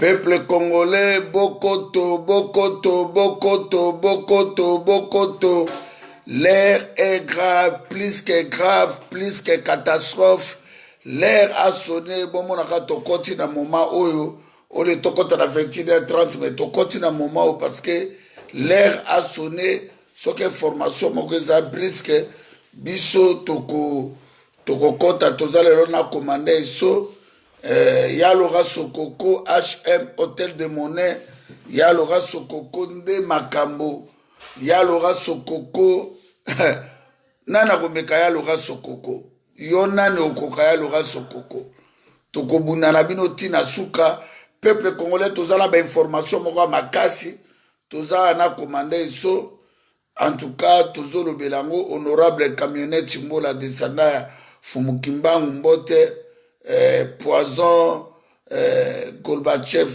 Peuple congolais, Bokoto, Bokoto, Bokoto, Bokoto, Bokoto. L'air est grave, plus que catastrophe. L'air a sonné, bon, mon aka tokoti na moment oyo, on est tokoti na 21h30, mais tokoti na moment parce que l'air a sonné, ce que formation, mon gars, brisque, biso, toko kota, tozalero na commandé, so, Yalora Sokoko, HM Hôtel de Monnaie, Yalora Sokoko Nde Makambo, Yalora Sokoko, Nana Komeka Yalora Sokoko, Yonane Okoka Yalora Sokoko, Tokobuna Nabino Tina Suka, peuple congolais, tozala ba information moko makasi, tozala na commandé so, en tout cas, tozolo belango, honorable camionnette Chimbola descendant Fumukimbangu Mbote, Poison, Gorbachev,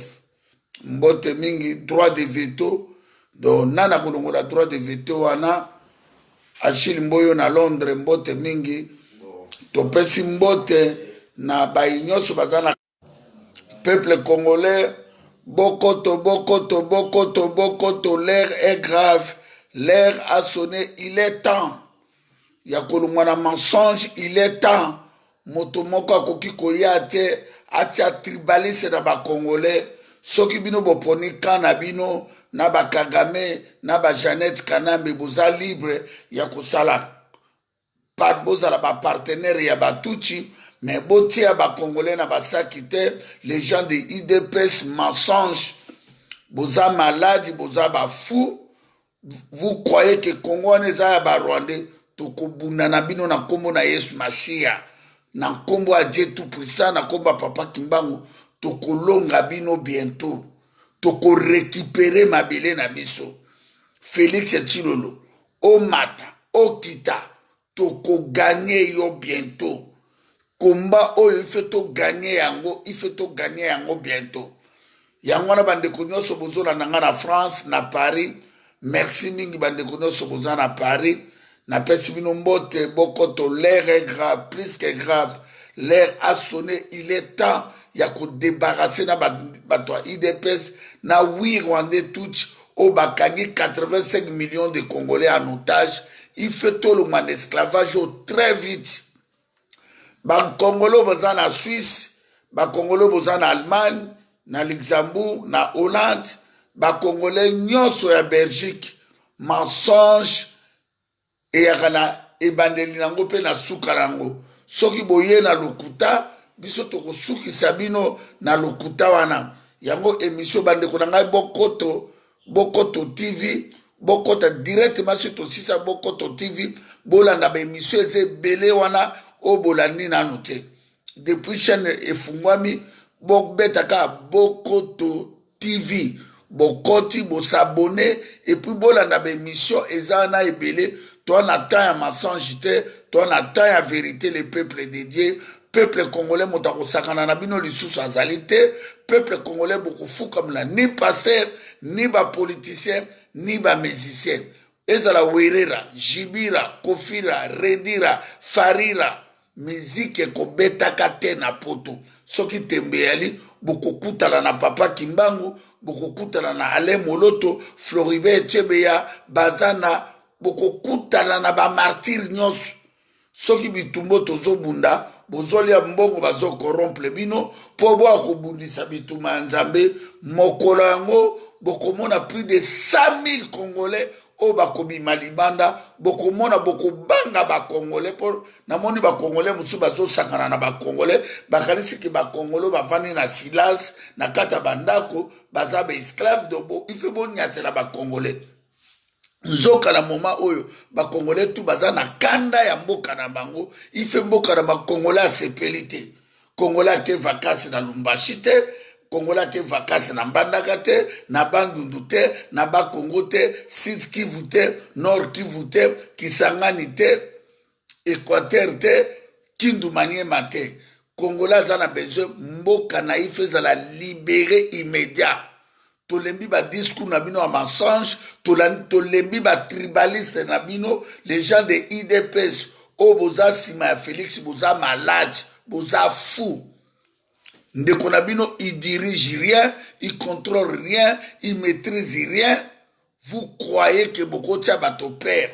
Mbote Mingi, droit de veto. Donc, nana kolongo la droit de veto wana, Achille Mboyo na Londres, Mbote Mingi, Topesi Mbote na Baïnyoso Bazana. Peuple congolais, Bokoto, Bokoto, Bokoto, Bokoto, l'air est grave, l'air a sonné, il est temps. Yakolongwana mensonge, il est temps. Motomoko akoki koya te atia tribaliste na ba congolais soki bino boponi kana bino na ba Kagame na ba Jeannette Kanambe boza libre ya kosala pat bozala ba partenaire ya batuchi mais botia ba congolais na basaki te les gens de IDPS mensonge boza malade boza ba fou. Vous croyez que Congo n'est pas rwandais tokobunda na bino na kombo na Yesu Mashia na nkombo a Dieu tout puissant na nkombo papa Kimbangu tokolonga bino bientôt toko récupérer mabele na biso Félix Tshilolo Omata Okita toko gagner yo bientôt combat oyo il fait to gagner yango bientôt yango na bandeko nyonso bozola nanga na France na Paris merci mingi bandeko nyonso boza na Paris. Na pesi bino mbote Bokoto, l'air est grave, plus que grave. L'air a sonné, il est temps. Ya ko débarrasser na batwa IDPS na 8 Rwandais touch au bakangi 85 millions de Congolais en otage. Il fait tout le man esclavage très vite. Ba Congolais boza na Suisse, ba Congolais boza na Allemagne, na Luxembourg, na Hollande, ba Congolais nyonso ya Belgique. Mensonge et yakana ebandeli nango pe na suka nango soki boye na lokuta biso toko suki sabino na lokuta wana yango émission bandeko na ngai Bokoto TV Bokota directement sur to sisa Bokoto TV bolanda ba émission ezebele wana o bolandi nanu te depuis chaîne efungwami bokbetaka Bokoto TV bokoti bosabone et puis bolanda ba émission ezana ebele. Toi, on attend à mensonge, toi, on attend à vérité, le peuple dédié. Peuple congolais, motako sakana na bino lisusu azalité. Peuple congolais, beaucoup fou comme là. Ni pasteur, ni ba politicien, ni ba musicien. Ezala Werera, Jibira, Kofira, Redira, Farira. Musique ko betaka te na poto. Soki tembeali, beaucoup kutala na papa Kimbangu, beaucoup kutala na Alain Moloto, Floribert Chebeya, Bazana, boko kutana na ba martyr nyonso soki bitumbo tozobunda bozolia mbongo bazo corrompre bino po bo akobundisa bituma ya Nzambe mokolo yango bokomona plus de 100 000 Congolais o bakobima libanda bokomona bokobanga ba Congolais po namoni ba Congolais musu bazo sakana na ba Congolais bakalisi ki ba Congolais bafani na silence na kata bandako baza ba esclave dobo il fait bon nyatela ba Congolais. Nzoka na moment oyo ba Congolais tout baza na kanda ya mboka na bango ife mboka na ba Congolais sepelité Congolais ke vacances na Lumbashi te Congolais ke vacances na Mbandaka te na Bandundu te na ba Congo te Sud Kivu te Nord Kivu te Kisangani te Équateur te Kindu Maniema te Congolais za na besoin mboka na ife za la libérer immédiat. Tolembi ba discours na bino a mensonge, tolembi ba tribaliste na bino, les gens de IDPS, oh boza sima ya Félix, boza malade, boza fou. Ndeko na bino, il dirige rien, il contrôle rien, il maîtrise rien. Vous croyez que beaucoup de bateau père.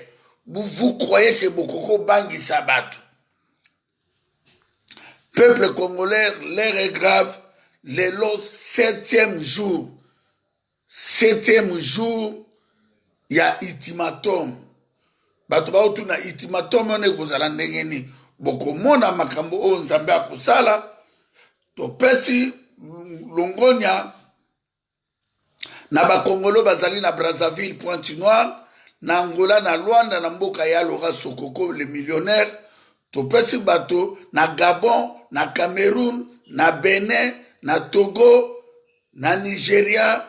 Vous croyez que beaucoup de bangi sabato. Peuple congolais, l'air est grave. Le 7e jour. 7e jour, il y a ultimatum. Bato ba otu na ultimatum on est kozala ndenge ni. Boko mona makambo o nzambe akosala. To pesi longonya na bakongolo bazali na Brazzaville, Pointe-Noire, na Angola, na Luanda, na mboka ya Laurent Sokoko, le millionnaire. To pesi bato na Gabon, na Cameroun, na Benin, na Togo, na Nigeria,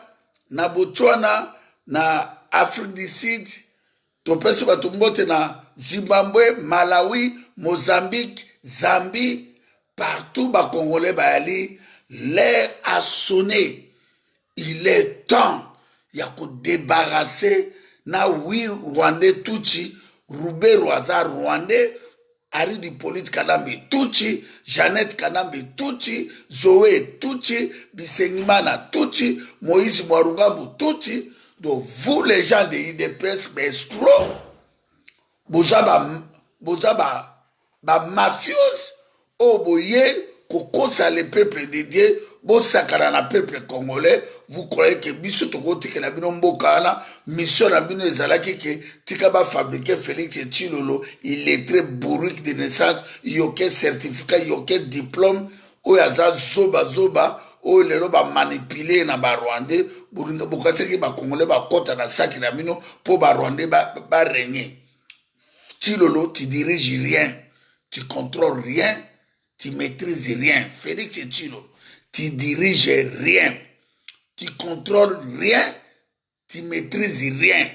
na Botswana, na Afrique du Sud. To pesi bato mbote na Zimbabwe, Malawi, Mozambique, Zambie. Partout bas Congolais bayali, l'air a sonné. Il est temps. Il y a qu'à débarrasser na oui Rwandais Tuchi, Roubé Roisa Rwandais, Ari Dipolite Kanambe Tuchi, Jeannette Kanambe Tuchi, Zoé Tuchi, Bisengimana Tuchi, Moïse Mwarungabu Tuchi. Donc vous les gens de IDPS, mais trop, vous avez mafieux. Oh boye, kokosa le peuple de Dieu, bosakana na peuple congolais, vous croyez que biso toko tike na bino mbokana, mission na bino ezalaki ke tika ba fabriquer Félix Tshilolo, il est très bourrique de naissance, yoke certificat, yoke diplôme, oyaza zoba, o lelo ba manipuler na ba Rwandais, buringa bokaseki ba congolais ba kota na saki na bino po ba Rwandais ba régner. Tshilolo, tu diriges rien, tu contrôles rien. Tu maîtrises rien. Félix Tshilolo, tu diriges rien. Tu contrôles rien. Tu maîtrises rien.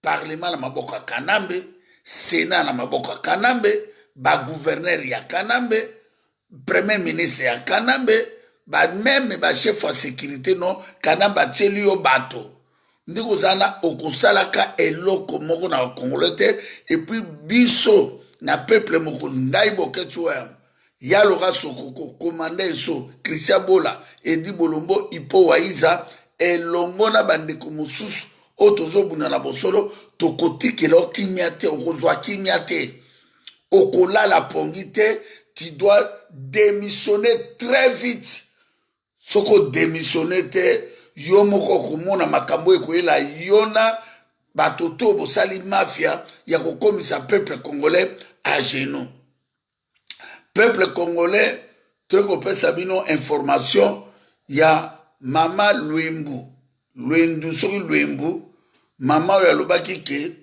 Parlement na maboka Kanambe, Sénat na maboka Kanambe, ba gouverneur ya Kanambe, premier ministre ya Kanambe, ba même ba chef de sécurité non Kanamba tsheli yo bato. Ndiko zana okosalaka eloko moko na Congolais et puis biso na peuple moko ndai boketsuwa. Ya Laurent Sokoko, commandant eso, Christian Bola, Edi Bolombo, Ipo Waiza, Elongona Bandeko Mosusu, Otozo Bunana Bosolo, Tokoti Kelo Kimiate, Okozwa Kimiate, Okola la Pongite, tu dois démissionner très vite. Soko démissionner te, Yomoko Kumona Makambo Ekoela, Yona, Batoto, Bosali Mafia, Yako komisa peuple congolais à genoux. Peuple congolais, tu as sabino information, il y a Mama Luembu. Luembu, Mama Yalobaki ke,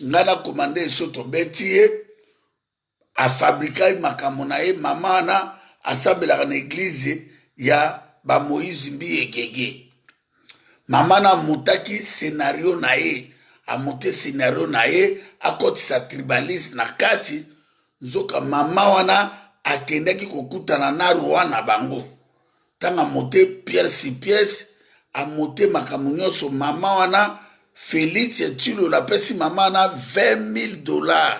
ngana commandé soto betie, a fabriqué makamonae, Mama na, a sabela na église, ya ba Moïse Mbi Egege. Mama na mutaki scénario nae, a monté scénario nae, a côté sa tribaliste na kati, zoka mama wana, akendaki kokutana na Rwanda bango. Tanga mote pierre si pièce, a mote makambo nyonso mama wana, Félix Tshilolo la pesi mama wana $20,000.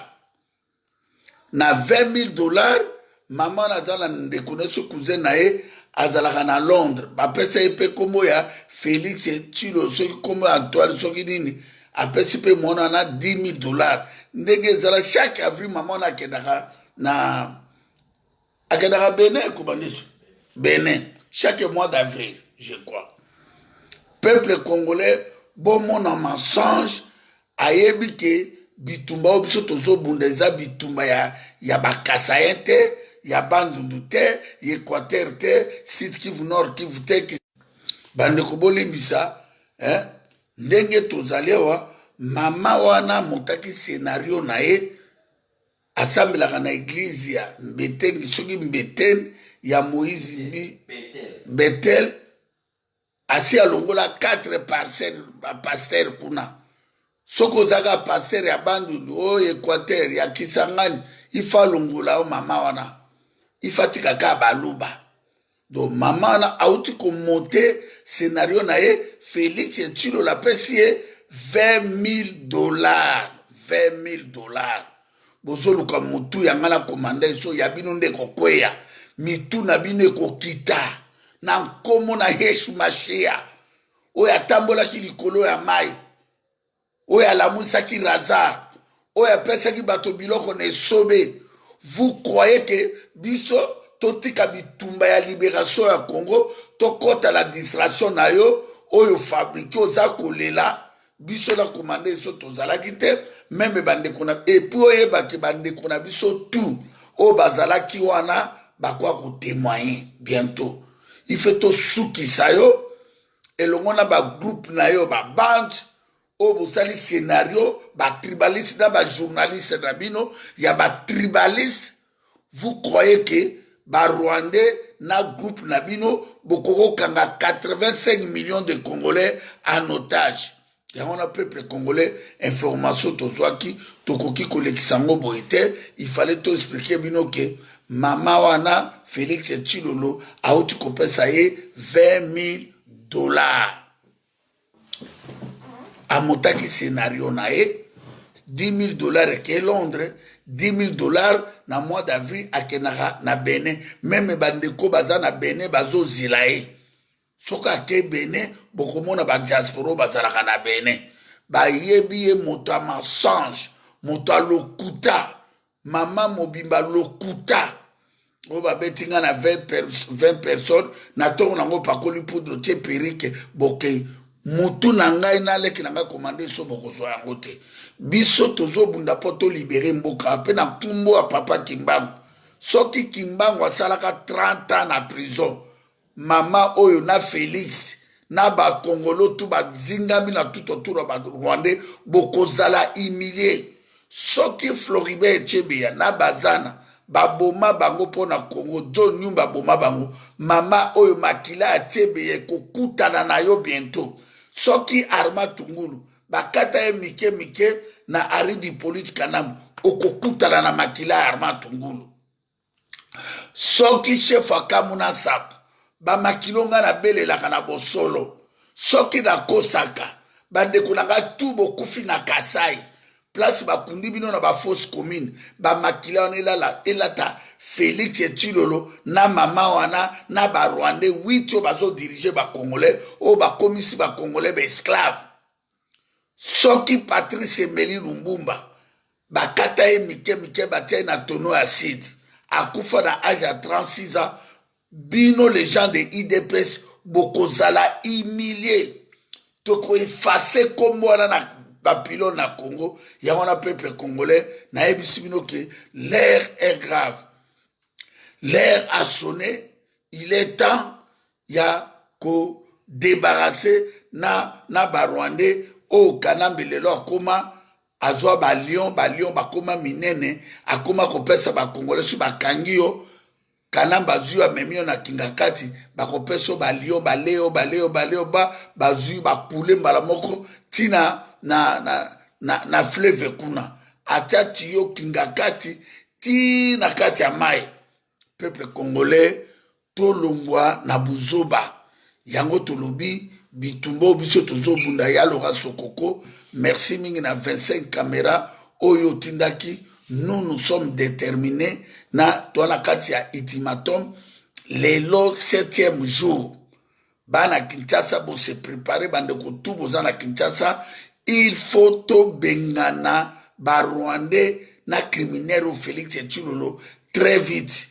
Na $20,000, mama wana azala ndeko neso cousin na ye, azalaka na Londres. Bapesa ye pe kombo ya Félix Tshilolo, soki kombo Antoine, soki nini, apesi pe mwana wana $10,000. Ndenge ezala chaque avril mama wana akendaka na Akendaka Benin, comment dire? Benin, chaque mois d'avril, je crois. Peuple congolais, bon mon en mensonge, ayebi ke bitumba obiso tozo bundeza bitumba ya bakasayen te, ya bandundu te, ya Équateur te, Sud Kivu Nord Kivu te, bandeko bolimbisa, ndenge tozalewa, mama wana motaki scénario na ye, asambelaka na église ya Mbeteni, soki Mbeteni ya Moïse Mbi Betel, asi alongola 4 parcelles pasteur kuna. Soko ozaka pasteur ya bandundu o Équateur ya Kisangani, ifa longola o mama wana, ifa tikaka baluba. Donc mama wana auti komonte scénario na ye, Félix Tshilolo la pesi ye $20,000. $20,000. Bozoluka mutu ya ngala komanda eso ya bino nde kokweya, mitu na bino ekokita. na nkomo na Yeshu Mashia oyo atambolaki likolo ya mai oyo alamusaki Lazare oyo apesaki bato biloko na esobe. Vous croyez que biso totika bitumba ya libération ya Congo tokota la distraction na yo oyo fabriqué oza kolela biso na commandé eso tozalaki te même bandeko na epuis oyebaki bandeko na biso tout oyo bazalaki wana bakwa kotémoigner bientôt. Il fait tosukisa yo elongo na bagroupe na yo babande oyo bosali scénario batribaliste na bajournaliste na bino ya batribaliste. Vous croyez que Rwandais na groupe Nabino bokoko kanga 85 millions de Congolais en otage. Et on a peuple congolais information tozwaki tokoki kolekisango boite. Il fallait tout expliquer bino que mama wana Félix Tshilolo a outi kopesa ye $20,000. Amotaki scénario na ye $10,000 ke Londres, $10,000 na mois d'avril akenaka na Benin. Même bandeko baza na Benin bazo zilae. Soka ke Benin bokomona ba diaspora bazalaka na Benin. Ba yebi ye moto a mensonge, moto a lokuta, mama mobimba lokuta. O ba betinga na 20 personnes na tongo nango pakoli poudre tie perike bokei. Mutu na ngai na leki na ngai komande so bokozwa yango te. Biso tozobunda po to libere mboka pe na kumbo a papa Kimbangu. Soki Kimbangu asalaka 30 ans na prison. Mama oyo na Félix na ba Congolo tu ba zingami na tout autour ba Rwandais bokozala humilié. Soki Floribert Chebeya na bazana baboma bango pona Congo John Nyumba boma bango. Mama oyo makila Chebeya kokutana na yo bientôt. Soki Arma Tungulu bakata ye mike na aridi politi Kanam okokutana na makila Arma Tungulu. Soki chef akamuna sap ba makilonga na belelaka na bosolo. Soki na Kosaka bandeko nanga tu bokufi na Kasai place bakundi bino na ba fausse commune ba makila wana elata Félix Tshilolo na mama wana na ba Rwandais 8 bazo diriger ba Congolais o ba komisi ba Congolais ba esclave. Soki Patrice Emery Lumbumba bakata ye mike batia na tonneau acide akufa na âge à 36 ans. Bino les gens de IDPS bokozala humilié toko effacer kombo wana na bapilo na Congo. Ya wana peuple congolais na ebisi bino que l'air est grave. L'air a sonné, il est temps ya ko débarrasser na Barwandais o kanambelelo akoma azwa ba lion bakoma minene akoma kopesa ba Congolais su bakangi yo kanamba zui amemio na kingakati bakopesa ba lion baleo bazui bakule mbala moko tina na fleuve kuna atati yo kingakati tina kati ya mai. Peuple congolais tolongwa na buzoba yango tolobi bitumbo biso tozobunda ya Laurent Sokoko. Merci mingi na 25 caméras oyo tindaki. Nous sommes déterminés na toana kati ya ultimatum lelo 7e jour bana Kinshasa bo se préparer bandeko tout bozana Kinshasa. Il faut to bengana ba Rwandais na criminel Félix Tshilolo très vite.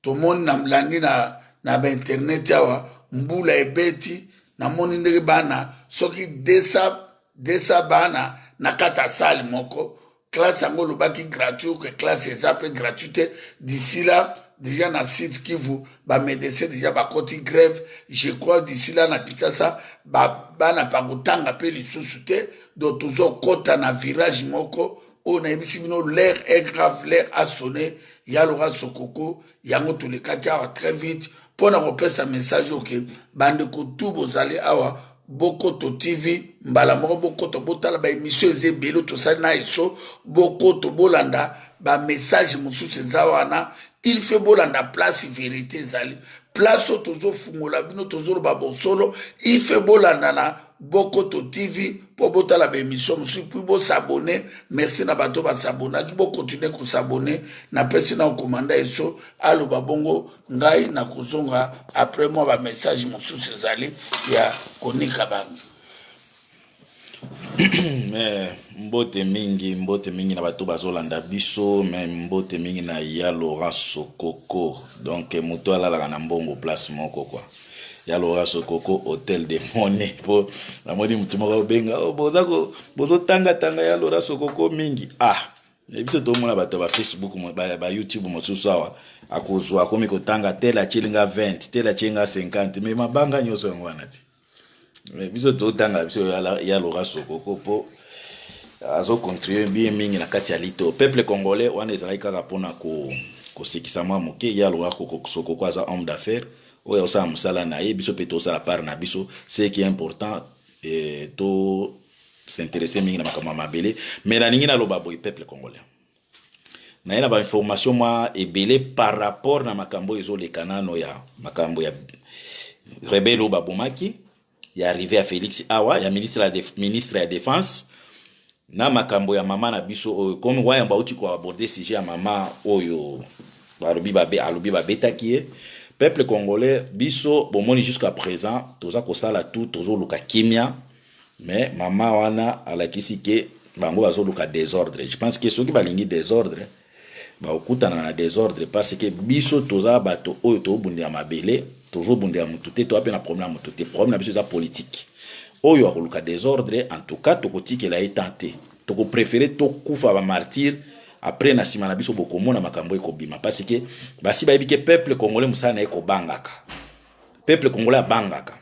To moni na mlandi na ba internet yawa mbula ebeti na moni ndenge bana soki desa bana na kata sali moko classe yango lobaki gratuit que classe ezape gratuite. D'ici là déjà na site Kivu ba médecin déjà ba koti grève. Je crois d'ici là na Kinshasa bana pakotanga pe lisusu te do tozo kota na virage moko o na ebisi bino l'air est grave, l'air a sonné. Ya Laurent Sokoko yango tolekaki awa très vite pona kopesa message oke bandeko tu bozali awa Bokoto TV mbala moko bokoto botala ba émission ezebelo tosali na eso bokoto bolanda ba message mosusu eza wana. Il fait bolanda place vérité ezali place tozo fungola bino tozo lo babosolo ife bolandana Bokoto TV pour bota la émission monsieur puis bo s'abonner merci na bato ba s'abonner ki bo continuer ko s'abonner na pesi na commanda eso alo babongo ngai na kuzonga après moi ba message mosusu ezali ya konika bangi. Mbote mingi na bato bazolanda biso mais mbote mingi na ya Laurent Sokoko donc moto ala na mbongo place moko quoi ya Laurent Sokoko hôtel de monnaie po la modi mutu moko benga bozo tanga ya Laurent Sokoko mingi biso to mona bato ba Facebook ba YouTube mosusu awa akozwa komi kotanga tela chilinga 20 tela chilinga 50 mais mabanga nyoso ngwana ti biso to tanga biso ya Laurent Sokoko po azo contribuer bien mingi na kati ya lito peuple congolais wana ezali kaka pona ko sikisa mwa moke ya Laurent Sokoko aza homme d'affaires oya osala musala na ye biso pe tosala part na biso ce qui est important to s'intéresser mingi na makambo mabele mais na ningi na loba boy peuple congolais na ina ba information moi ebele par rapport na makambo ezoleka nano ya makambo ya rebelo babomaki ya arrivé à Félix Awa ya ministre ya défense na makambo ya mama na biso comme waya mbauti ko aborder sujet ya mama oyo alobi babetaki peuple congolais biso bomoni jusqu'à présent toza ko sala tout tozo luka kimia mais mama wana alakisi ke bango bazo luka désordre je pense que soki balingi désordre ba okutana na désordre parce que biso toza bato oyo to bundi ya mabele toujours bundi ya mututé to apena problème mututé problème na biso za politique oyo akoluka désordre en tout cas tokotikela etanté toko préférer to kufa ba martyr après na sima na biso bokomona makambo ekobima parce que basi ba yebike peuple congolais musana eko bangaka peuple congolais bangaka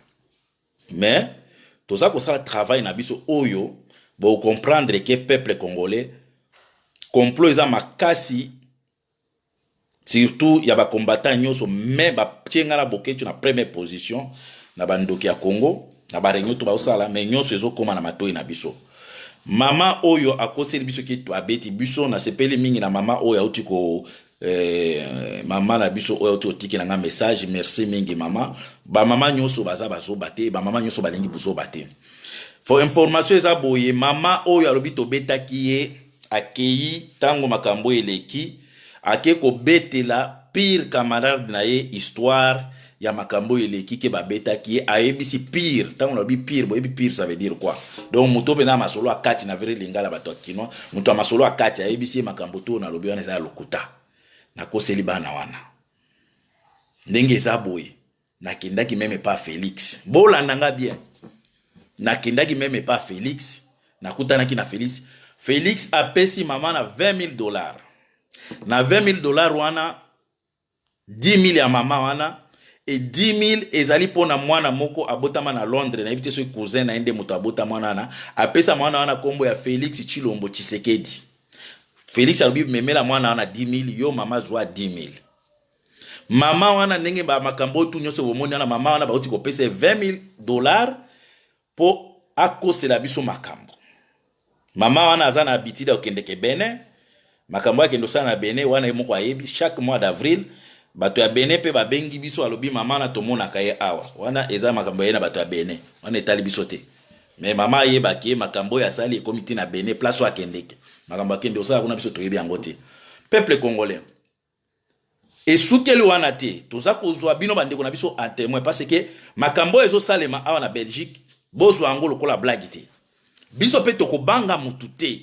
mais toza ko sala travail na biso oyo bo comprendre que peuple congolais complot za makasi surtout ya ba combattant nyoso mais ba tienga na boketu na première position na bandoki ya Congo na ba renyo to ba osala mais nyoso ezo koma na matoi na biso mama oyo akoseli biso ki to abeti biso na sepeli mingi na mama oyo auti ko mama na biso oyo to tiki na message merci mingi mama ba mama nyoso baza bazo bate ba mama nyoso balingi buso bate for information eza boye mama oyo alobi to betaki ye akeyi tango makambo eleki ake ko betela pire camarade na ye histoire ya makambo eleki ke babetaki ayebisi pire tango alobi pire boyebi pire ça veut dire quoi donc muto bena masolo akati na vere lingala bato akino muto masolo akati ayebisi makambo to na lobi wana za lokuta na koseli bana wana ndenge za boye na kindaki meme pas Félix bolanda bien na kindaki meme pas Félix na kutanaki na Félix apesi mama na $20,000 na $20,000 wana 10,000 ya mama wana et 10,000 ezali pona mwana moko abotama na Londres na ibite so cousin na ende moto abotama mwana na apesa mwana wana kombo ya Félix Chilombo Tshisekedi Félix alobi memela mwana wana 10,000 yo mama zwa 10,000 mama wana ndenge ba makambo tu nyose bomoni wana mama wana bauti ko pesa $20,000 po akosela biso makambo mama wana azana habitude okendeke Benin makambo yake ndo sana Benin wana yemoko ayebi chaque mois d'avril bato ya Benin pe babengi biso alobi mama na tomona kaye awa wana eza makambo yena bato ya Benin wana etali biso te mais mama yebaki makambo ya sali comité na Benin place wa kendeke makambo akende osala kuna biso toyebi yango te peuple congolais esukeli wana te toza kozwa bino bandeko na biso en témoin parce que makambo ezo salema awa na Belgique bozwa ngo lokola blague te biso pe tokobanga mutu te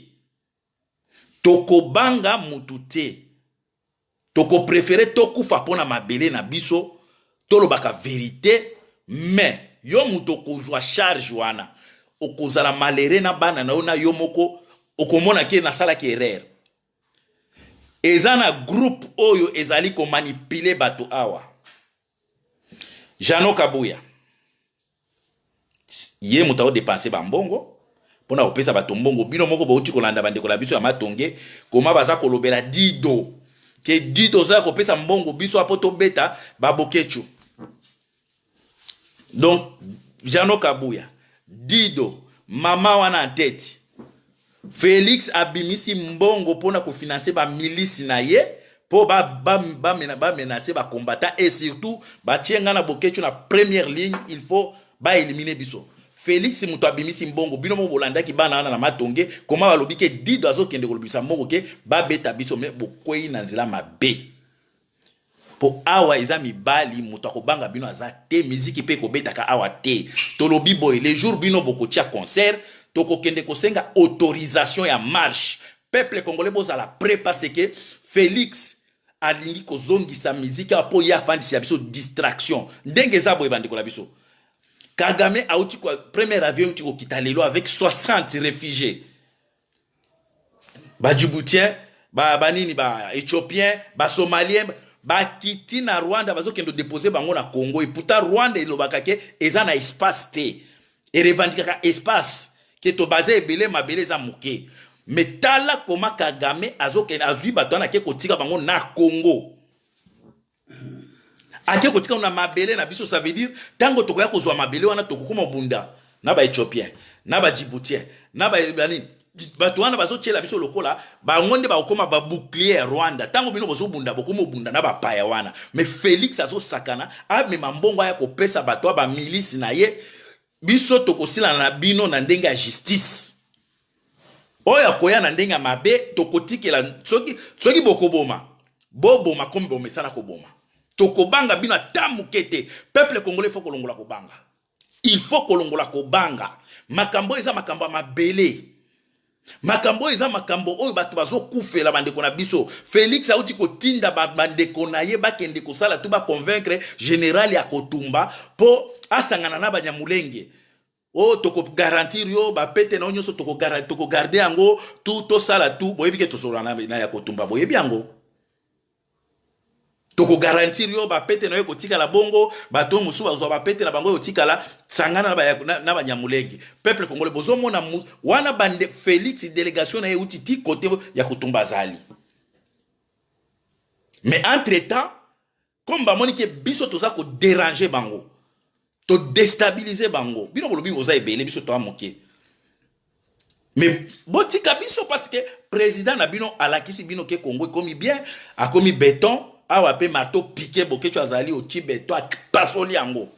toko préféré tokufa pona mabele na biso tolobaka vérité mais yo muto kozwa charge wana okozala malere na bana na ona yo moko okomona ke na sala ki erreur ezana groupe oyo ezali ko manipuler bato awa Jano Kabuya ye muta o dépenser ba mbongo pona opesa bato mbongo bino moko bauti kolanda bandeko la biso ya matonge koma baza kolobela dido ke dido za ko pesa mbongo biso apoto beta babokechu donc Jano Kabuya dido mama wana en tête Félix abimisi mbongo pona ko financer ba milice na ye pour menacer ba combattant et surtout ba tienga na boketu na première ligne, il faut ba éliminer biso. Félix muto abimisi mbongo bino mo bolanda ki bana na matonge comment ba lobi ke dido azokende kolobisa mbongo ke ba beta biso me bokwei na nzela mabe. Po awa eza mibali muto akobanga bino aza te musique pe ko betaka awa te. Tolobi boy les jours bino boko tia concert toko kende kosenga autorisation ya marche. Peuple congolais bozala prêt parce que Félix alingi kozongisa musique apo ya fandi ya biso distraction. Ndenge za boy bandi ko la biso. Kagame a outi quoi premier avion outi ko kitalelo avec 60 réfugiés. Ba Djiboutien, ba banini ba Éthiopien, ba Somalien, ba kiti na Rwanda bazo kendo déposer bango na Congo et pourtant Rwanda elobaka ke eza na espace te. Et revendiquer espace que to basé ebele mabele za moké. Mais tala koma Kagame azo ken azu bato na ke kotika bango na Congo. Ake kotika na mabele na biso ça veut dire tango tokoya kozwa mabele wana tokokoma bunda na ba Éthiopien na ba Djiboutien na ba banini bato wana bazo tiela biso lokola ba ngonde ba okoma ba bouclier Rwanda tango bino bozo bunda bokomo bunda na ba paya wana mais Félix azo sakana a me mambongo ya ko pesa bato ba milice na ye biso tokosila na bino na ndenge ya justice oya koya na ndenge mabe tokotikela soki bokoboma boboma kombi bomesana koboma. Tokobanga bina tamukete. Peuple congolais faut kolongola kobanga. Il faut kolongola kobanga. Makambo eza makambo mabele. Makambo eza makambo oyo bato bazo kufela bandeko na biso. Félix auti kotinda bandeko na ye bakende kosala tu ba convaincre général ya Kotumba po asangana na banyamulenge. Oh toko garantir yo ba pete na onyoso toko garder yango tout to sala tout boyebi ke tosora na ya Kotumba boyebi yango. Toko garantir yo ba pete na yo kotika la bongo bato musu bazwa ba pete na bango yo tikala sangana na banyamulenge. Peuple congolais bozo mona wana bande Félix délégation na ye ti côté ya Kotumba zali. Mais entre-temps comme ba monique biso toza ko déranger bango to déstabiliser bango bino bolobi boza ebele biso to amoke. Mais botika biso parce que président na bino alakisi bino ke Congo komi bien a komi béton awa pe marteau piqué boketu azali au Tibet toi pasoli yango.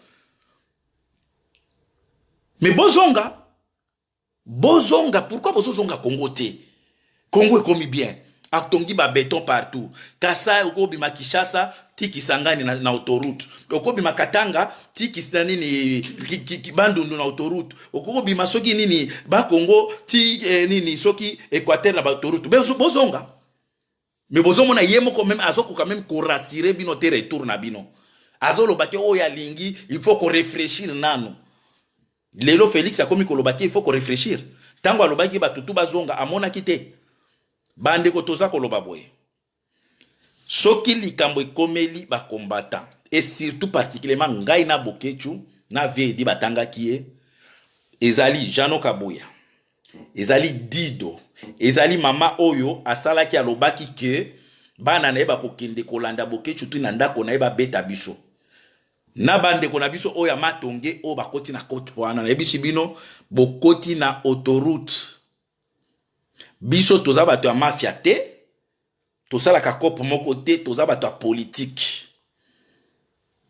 Mais bozonga pourquoi bozonga Congo te? Congo est comme bien atongi ba béton partout kasa okobi makishasa tiki sangani na autoroute okobi makatanga tiki nini kibandundu na autoroute okobi masoki nini ba Congo ti nini soki Équateur na ba autoroute bozonga. Mais bozomona yemo quand même azoko quand même ko rassurer bino te retour na bino azolo bake o ya lingi il faut qu'on réfléchir nano lelo Félix a komi ko lobaki il faut qu'on réfléchir tango alobaki batutu bazonga amona kite bande ko toza ko loba boye soki likambo ekomeli ba combattant et surtout particulièrement ngai na bokechu na vedi batanga kié ezali Jano Kabuya ezali Dido ezali mama oyo asalaki alobaki ke bana na eba kokende kolanda bokechu tu na ndako na eba beta biso na bande ko na biso oyo matonge o bakoti na côte wana na ebisi bino bokoti na autoroute biso toza bato ya mafia te tosala ka kopo moko te toza bato ya politique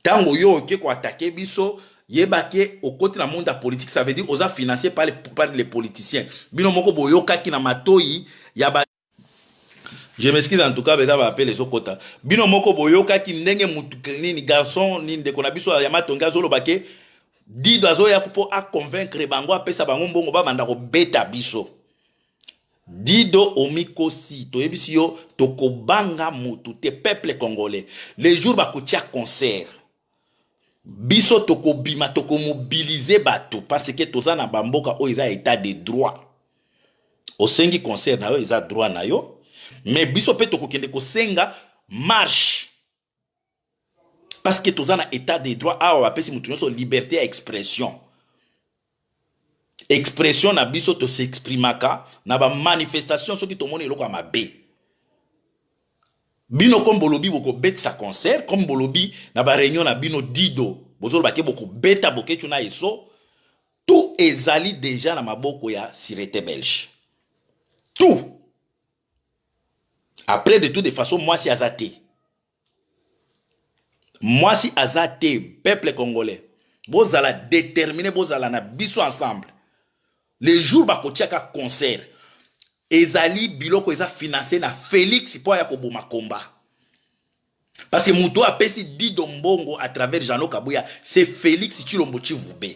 tango yo ke ko attaquer biso yebake au côté la monde politique ça veut dire oza financé par les politiciens bino moko boyoka ki na matoi ya ba je m'excuse en tout cas beza ba appeler les okota bino moko boyoka ki ndenge mutu nini garçon nini de kona biso ya matonga zolo bake Dido azo ya po a convaincre bango apesa bango mbongo ba manda ko beta biso Dido omikosi to yebisi yo tokobanga mutu te peuple congolais les jours ba kotia concert biso toko bima toko mobiliser bato parce que toza na bamboka o eza état de droit au sengi concert na yo eza droit na yo mais biso pe toko kende ko senga marche parce que toza na état de droit awa bapesi mutu nyonso liberté à expression na biso to s'exprimaka na ba manifestation soki to moni eloko ya mabe bino comme bolobi boko bet sa concert comme bolobi na ba réunion na bino Dido bozolo bake boko beta boketu na eso tout ezali déjà na maboko ya Sirete Belge tout Après, de toute façon, moi, si azate. Moi, si azate, peuple congolais, vous allez déterminer, vous allez na biso ensemble. Les jours, bako tchaka concert. Ezali biloko eza financé na Félix pour ya koboma combat. Parce que Mouto a pesi Dido Mbongo à travers Jano Kabouya, c'est Félix Chilombo Chivoube.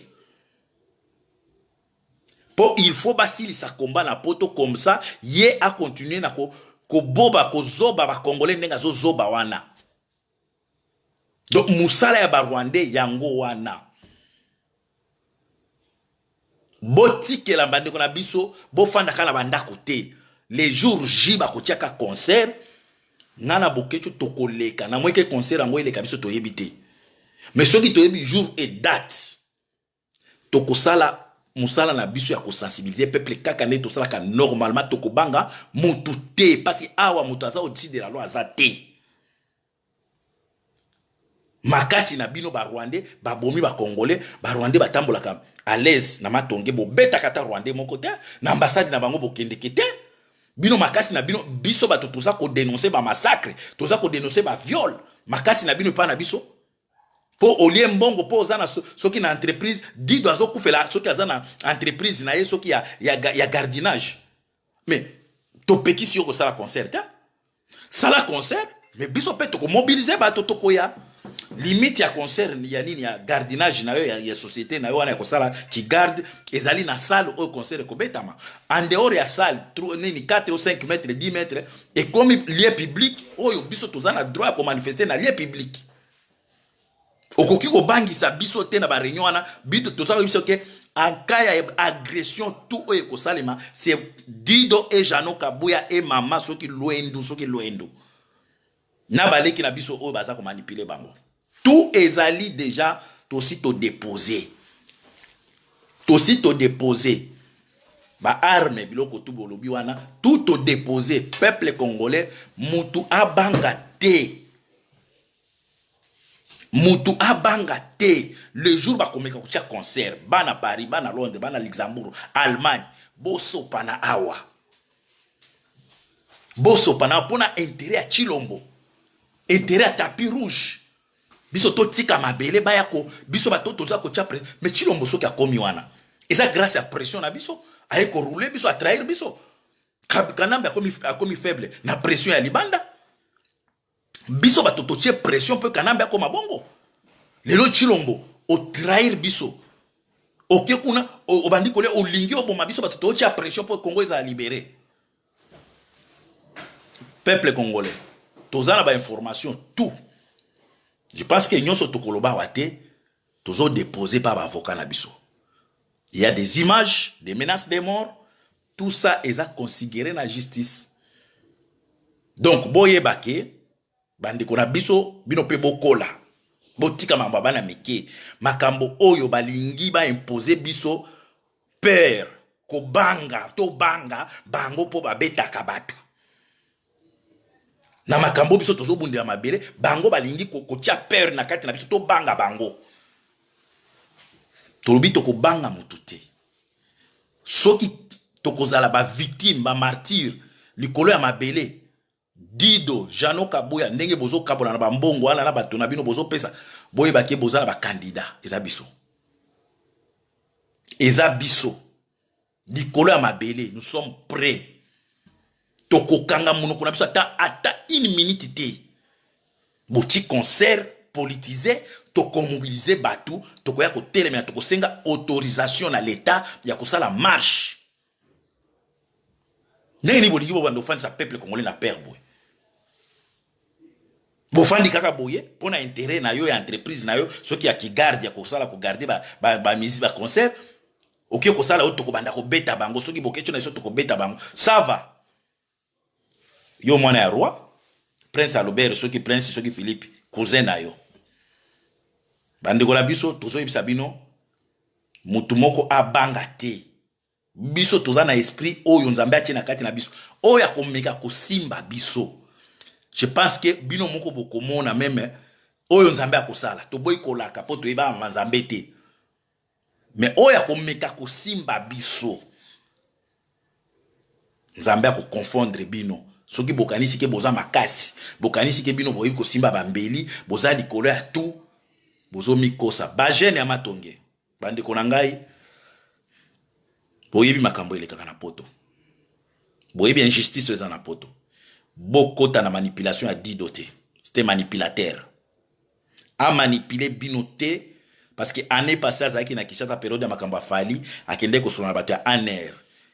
Pour il faut basili sa combat na poto comme ça, yé a continuer na ko boba ko zoba ba congolais nenga zo zoba wana. Donc musala ya ba Rwandais yango wana. Boti ke la bande kona biso, bo fanda kala banda côté. Les jours J ba ko tiaka concert, nana bokecho tokoleka na mweke concert ngo ile kabiso toyebite. Mais ce qui toyebi jour et date. Tokosala musala na biso ya ko sensibiliser peuple kaka ne to sala ka normalement tokobanga mutu te parce que awa mutu aza au-dessus de la loi azate. Makasi na bino ba Rwandais, ba bomi ba Congolais, ba Rwandais batambolaka à l'aise na matonge bo beta kata Rwandais mon côté, na ambassade na bango bo kende kete. Bino makasi na bino biso ba toza ko dénoncer ba massacre, toza ko dénoncer ba viol. Makasi na bino pa na biso. Po olie mbongo po ozana soki na entreprise, di doazo kufela soki azana entreprise na ye soki ya gardinage. Mais to peki si ko sala concert. Sala concert, mais biso pe to ko mobiliser ba to koya. Limite ya concert ya nini ya gardinage na yo ya société na yo wana ko sala qui garde ezali na salle au concert ko betama. En dehors ya salle, nini 4 ou 5 mètres, 10 mètres et comme lieu public, oyo biso tozana droit pour manifester na lieu public. Okoki ko bangi sa biso te na ba réunion wana, bito tozala biso ke en cas ya agression tout oyo ko salema, c'est Dido et Jano Kabouya et Mama soki loendo. Na baleki na biso oyo baza ko manipuler bango. Tout ezali déjà tosito déposé. Tosito déposé. Ba arme biloko tu bolobi wana, tout au déposé. Peuple congolais mutu abanga te. Mutu abanga te. Le jour ba komeka kucha concert, bana Paris, bana Londres, bana Luxembourg, Allemagne, boso pana awa. Boso pana pona intérêt à Chilombo. Intérêt à tapis rouge. Biso to tika mabele bayako, biso bato toza ko tia pression, mais Chilombo soki akomi wana. Et ça grâce à pression na biso, aye ko rouler biso a trahir biso. Kanambe akomi faible na pression ya libanda. Biso bato to tia pression pe kanambe akoma bongo. Lelo Chilombo o trahir biso. Oke kuna o bandi kole o lingi o boma biso bato to tia pression pour Congo za libérer. Peuple congolais, tozana ba information tout. Je pense que nous sommes tous déposés par l'avocat Nabiso. Il y a des images, des menaces de mort. Tout ça est considéré dans la justice. Donc, boye bake, bande kona biso, bino pe bokola. Botika mambaba na meke. Makambo oyo balingi ba imposer biso peur. Ko banga, to banga, bango po ba beta kabatu. Na makambo biso tozo bundela mabele bango balingi ko tia peur na kati na biso to banga bango tolobi to ko banga mutute soki to kozala ba victime ba martyr likolo ya mabele Dido Jano Kabouya ndenge bozo kabola na ba mbongo wana na bato na bino bozo pesa boye bake bozala ba candidat eza biso likolo ya mabele nous sommes prêts. Toko kanga monoko na biso ata une minute te. Boti concert politisé, toko mobiliser batu, toko ya ko telemena toko senga autorisation na l'état ya ko sala marche. Neni bolingi bo bando fandi sa peuple congolais na père boy. Bo fandi kaka boye pona intérêt na yo ya entreprise na yo soki ya ki garde ya ko sala ko garder ba musique ba concert. OK ko sala o toko banda ko beta bango soki bokecho na so toko beta bango. Ça va. Yo mwana ya roi, Prince Albert, soki Prince, soki Philippe, cousin na yo. Bandeko la biso, tozo yebisa bino, mutu moko abanga te. Biso toza na esprit, oyo nzambe atie na kati na biso. Oyo akomeka kosimba biso. Je pense que bino moko bokomona meme, oyo nzambe akosala. Toboyi kolaka, po toyeba nzambe te. Mais oyo akomeka kosimba biso. Nzambe ako confondre bino. soki bokanisi ke boza makasi bokanisi ke bino boyebi kosimba bambeli boza likolo ya tout bozomikosa bajene ya matonge bandeko na ngai boyebi makambo elekaka na poto boyebi injustice eza na poto bokota na manipulation ya Dido te c'était manipulateur a manipulé bino te parce que année passée azalaki na Kinshasa période ya makambo afali akende kosola na bato ya aner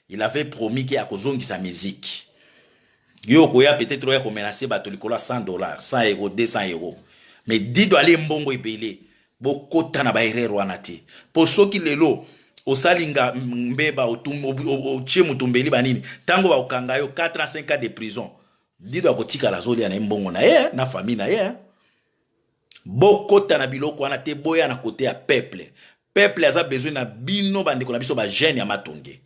il avait promis que akozongisa musique yo koya peut-être oya komenacer bato likolo $100 100 euros 200 euros mais Dido ale mbongo ebele bokota na baerreur wana te po soki lelo osalinga mbeba otie mutumbeli banini tango bakokanga yo 4 à 5 ans de prison Dido akotika la zoli na mbongo na ye na famille na ye bokota na biloko wana te boya na côté ya peuple aza besoin na bino bandeko na biso ba jeune ya matonge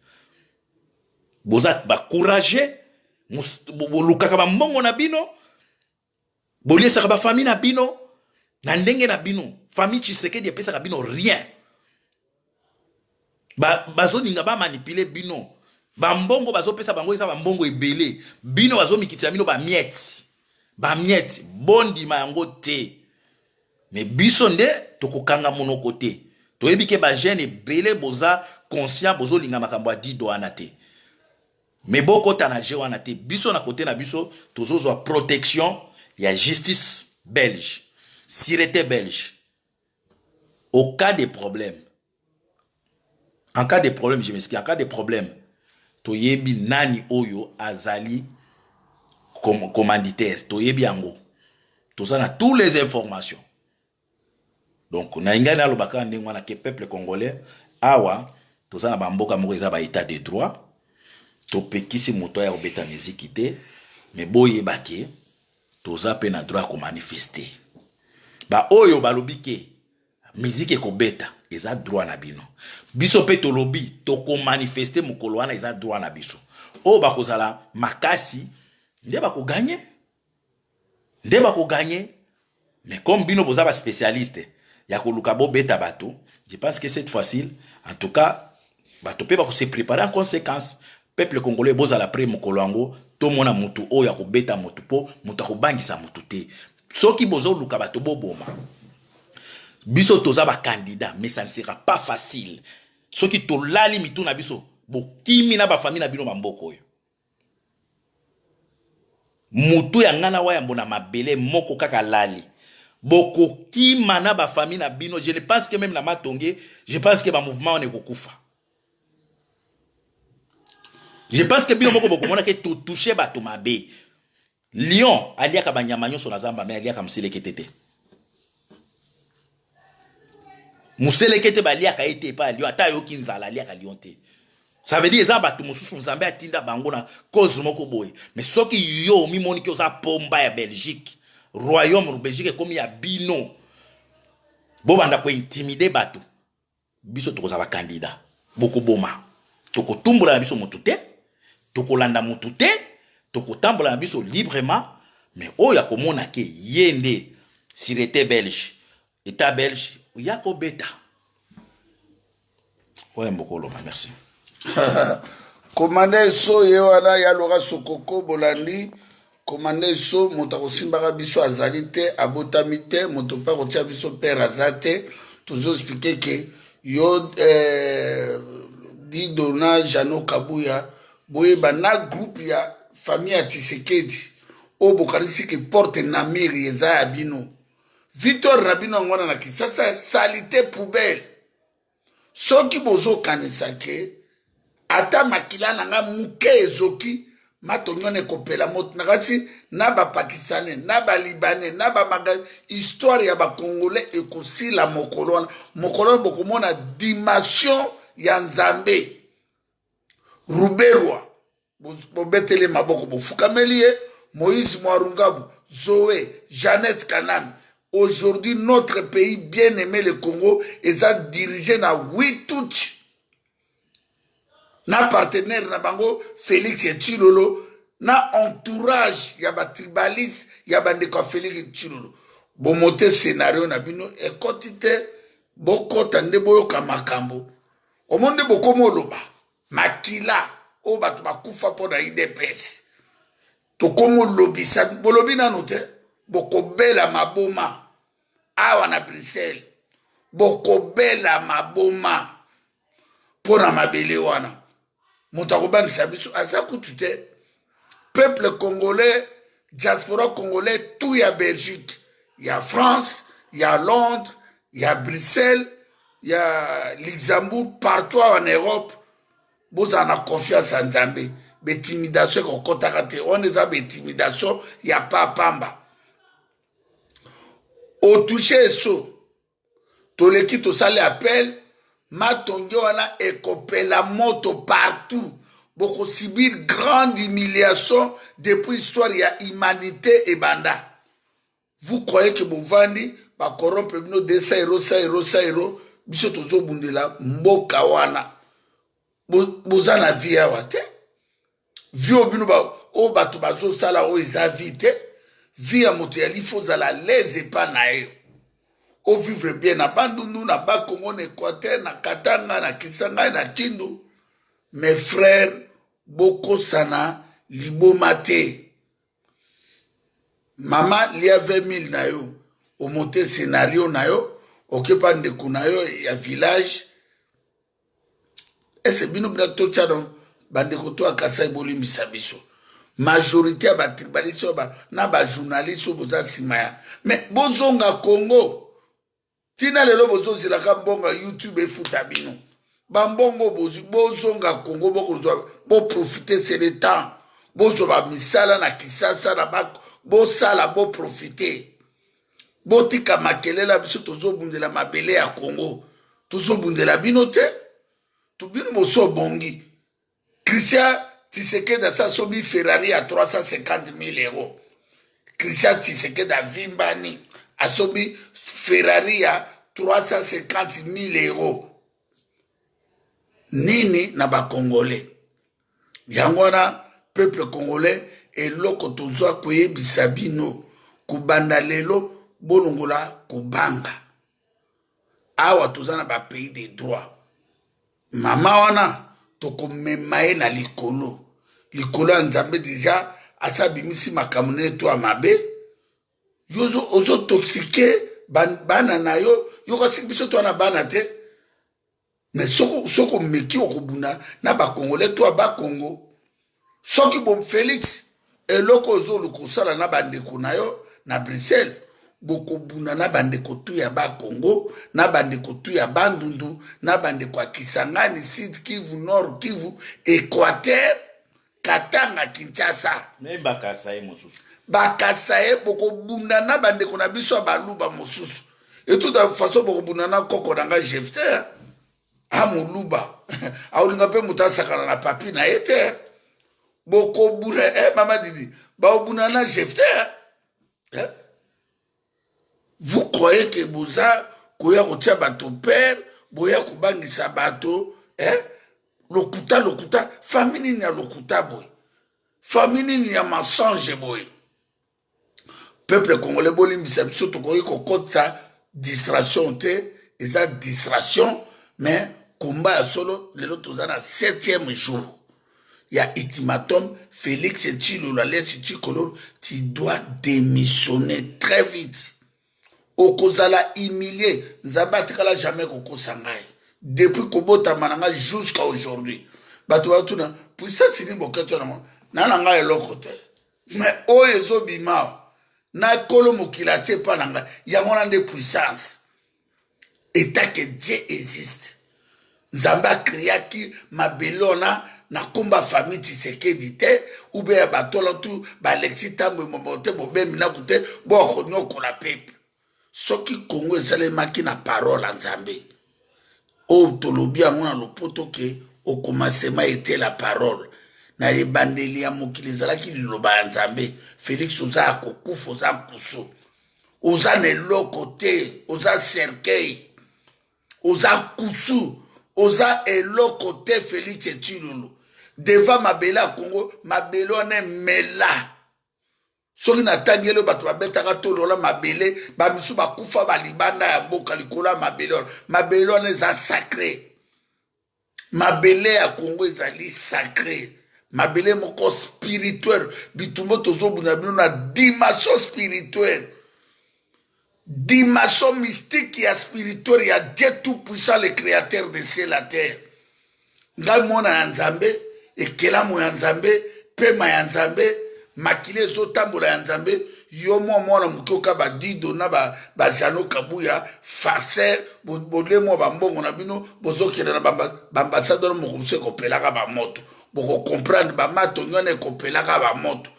boza ba courage bolukaka ba mbongo na bino boliesaka ba famille na bino na ndenge na bino famille Tshisekedi epesaka bino rien bazoninga ba manipuler bino bambongo bazopesa bango eza bambongo ebele bino bazomikitisa bino ba miette bondima yango te mais biso nde tokokanga monoko te toyebi ke ba jeune ebele boza conscient bozolinga makambo ya Dido wana te mais bokota na je wana te biso na kote na biso tozozwa protection ya justice belge sûreté belge au cas de problème en cas de problème je m'explique en cas de problème toyebi nani oyo azali commanditaire toyebi yango tozana tous les informations donc na inga na lobaka ndenge wana ke peuple congolais awa tozana bamboka moko eza ba état de droit topekisi moto ya obeta musique te mais boyebake toza pe na droit ko manifester ba oyo balobi ke musique ekobeta eza droit na bino biso pe tolobi toko manifester mokolo wana eza droit na biso o bakozala makasi nde bako gagner mais comme bino boza ba spécialiste ya koluka bo beta bato je pense que cette fois-ci en tout cas bato pe bako se préparer en conséquence peuple congolais boza la pré mokolo yango to mona mutu o ya kobeta mutu po mutu akobangisa mutu te soki bozo luka bato boboma biso toza ba candidat mais ça ne sera pas facile soki to lali mitu na biso bokimi na ba famille na bino bamboko oyo mutu ya ngana wa ya mbona mabele moko kaka lali boko kima na ba famille na bino je ne pense que même na matonge je pense que ba mouvement on est kokufa je pense que bino moko boko mona ke to toucher ba to mabe lion aliaka banyama nyonso na zamba mais aliaka mseleke tete muselekete baliaka ete pa lion ata yo kinzala aliaka lion te ça veut dire ça bato mususu nzambe atinda bango na cause moko boye mais soki yo mimoni ke oza pomba ya Belgique royaume Belgique comme ya bino bo banda ko intimider bato biso tokoza ba candidat boko boma toko tumbula na biso motute toko landa motute toko tambola na biso librement mais oya komona ke yende sûreté belge état belge yako beta ouais mbokolo merci Commandé so yewana ya Laura Sokoko bolandi commandé so moto kosimbaka biso azali te abotami te moto pa kotia biso père azate toujours expliquer que yo Dido na Jano Kabuya boye bana groupe ya famille ya Tshisekedi o bokalisi ke porte na miri eza ya bino Victor Rabino ngwana na Kinshasa salité poubelle soki bozo kanisa ke ata makila nanga muke ezoki matonyone kopela moto nakasi na ba pakistanais na ba libanais na ba maga histoire ya ba congolais ekosila mokolo bokomona dimension ya nzambe Ruberwa bobetele maboko bofukameli Moïse Mwarungabu Zoé Jeannette Kanam. Aujourd'hui, notre pays bien-aimé, le Congo, est dirigé na 8 août. Na partenaire na bango, Félix Tshilolo, na entourage, yaba tribaliste, yaba ndeko Félix Tshilolo. Bon moté scénario na bino, ekotite, boko tande boyo kamakambo. Omonde boko moloba, makila, o batu bakufa po na IDPS. tokomo lobisa bolobi nanu te bokobela maboma awa na Bruxelles bokobela maboma pona mabele wana moto akobangisa biso aza kutu te. Peuple congolais, diaspora congolais, tout y a Belgique, il y a France, il y a Londres, il y a Bruxelles, il y a Luxembourg, partout en Europe. Vous en avez confiance en Zambé. Betimidation qu'on compte à on est à betimidation, il n'y a pas pamba. Au toucher so, tous les qui tout ça les appellent, matongi wana ekopé la moto partout. Beaucoup subir grande humiliation depuis l'histoire, il y a humanité et banda. Vous croyez que vous vendez, va corrompre nos 200 euros, 100 euros, 100 euros, biso tozo bundela, mboka wana. Vous en avez à wate. Vie au binu ba, o batu bazo sala o isa vite. Vie à moto yali faut la les et pas nae. O vivre bien na bandundu, na Bakongo, na Équateur, na Katanga, na Kisanga, na Kindu. Mes frères, boko sana libomate. Maman lia 20 000 na yo. O monte scénario na yo. Okepa ndeku na yo ya village. Ese bino bina tochadon. Bandeko to akasa iboli misabiso. Majorité à batribaliste na ba journaliste boza simaya. Mais bozonga Congo. Tina lelo bozo zilaka mbonga YouTube e futa bino. Bambongo bozonga Congo bo profiter c'est le temps. Bozo ba misala na Kisasa na ba bo sala bo profiter. Bo tika makelela biso tozo bundela mabele ya Congo. Tozo bundela bino te. To bino moso bongi. Christian Tshisekedi a sa sobi Ferrari à 350 000 euros. Christian Tshisekedi a Vimbani a sobi Ferrari à 350 000 euros. Nini na ba Congolais. Yangwana, peuple congolais, et loko tozoa koye bisabino, kubanda lelo, bolongola, kubanga. Awa tozana ba pays des droits. Mama wana, toko memaye na likolo. Likolo anzambe déjà, asabimisi makamune to amabe. Yozo ozo toxike, bana na yo, yoko sikibiso to na bana te. Mais soko meki okobuna na ba Congolais to ba Congo. Soki bon Félix eloko zo lukosala na bandeko na yo na Bruxelles. Bokobuna na bandeko tu ya ba Congo, na bandeko tu ya Bandundu, na bandeko ya Kisangani, Sud Kivu, Nord Kivu, Équateur, Katanga, Kinshasa. Mais bakasaye mosusu. Bakasaye bokobuna na bandeko na biso baluba mosusu. Et tout de façon bokobuna na koko nanga Jefter. Amuluba. Aolinga pe mutasakana na papi na ete. Bokobuna mama Didi. Baobuna na Jefter. Vous croyez que Boza, Koya Rotia Bato Père, Boya Kubangi Sabato, Lokuta, famille n'y a Lokuta, boy. Famille n'y a mensonge, boy. Peuple congolais, Bolim, surtout qu'on ça, distraction, et ça, distraction, mais combat solo, les autres, on a 7e jour. Il y a ultimatum, Félix et Tilo, la lettre, tu dois démissionner très vite. Okozala humilié, Nzabatikala jamais koko sangai. Depuis Kobota Mananga jusqu'à aujourd'hui. Batouatuna, pour ça, c'est une bokato na nanga elokote. Mais oyezo bimao, na kolo mokilate pa nanga, yamona de puissance. État que Dieu existe. Nzamba kriaki mabelona na komba famille Tshisekedi te, ou bien batola tout, Alexis Tambo momote mobem na kute, bo konyo kola peuple. Ce qui Congo esalemaki na parole en Zambé. O tolobi amona lopoto ke au commencement était la parole. Na ebandeli ya mokili ezalaki liloba ya Nzambe. Félix oza akokufa oza kusu. Oza neloko te, oza cercueil. Oza kusu, oza eloko te Félix Etshilolo. Devant mabele à Congo, mabele wana mela. Soki na tangelo bato babetaka tolola mabele bamisu bakufa balibanda ya mboka likola mabele eza sacré. Mabele ya Congo ezali sacré. mabele moko spirituel bitumbo tozobunda bino na dimension spirituelle dimension mystique ya spirituelle ya Dieu tout puissant le créateur de ciel la terre ngai mona ya nzambe ekelamu ya nzambe pema ya nzambe makile ezotambola ya nzambe yo mwana moke oka badido na bajano kabuya farcer bolemo bambongo na bino bozokende na baambasadeur moko mosu ekopelaka bamoto bokokomprendre bamato nyona ekopelaka bamoto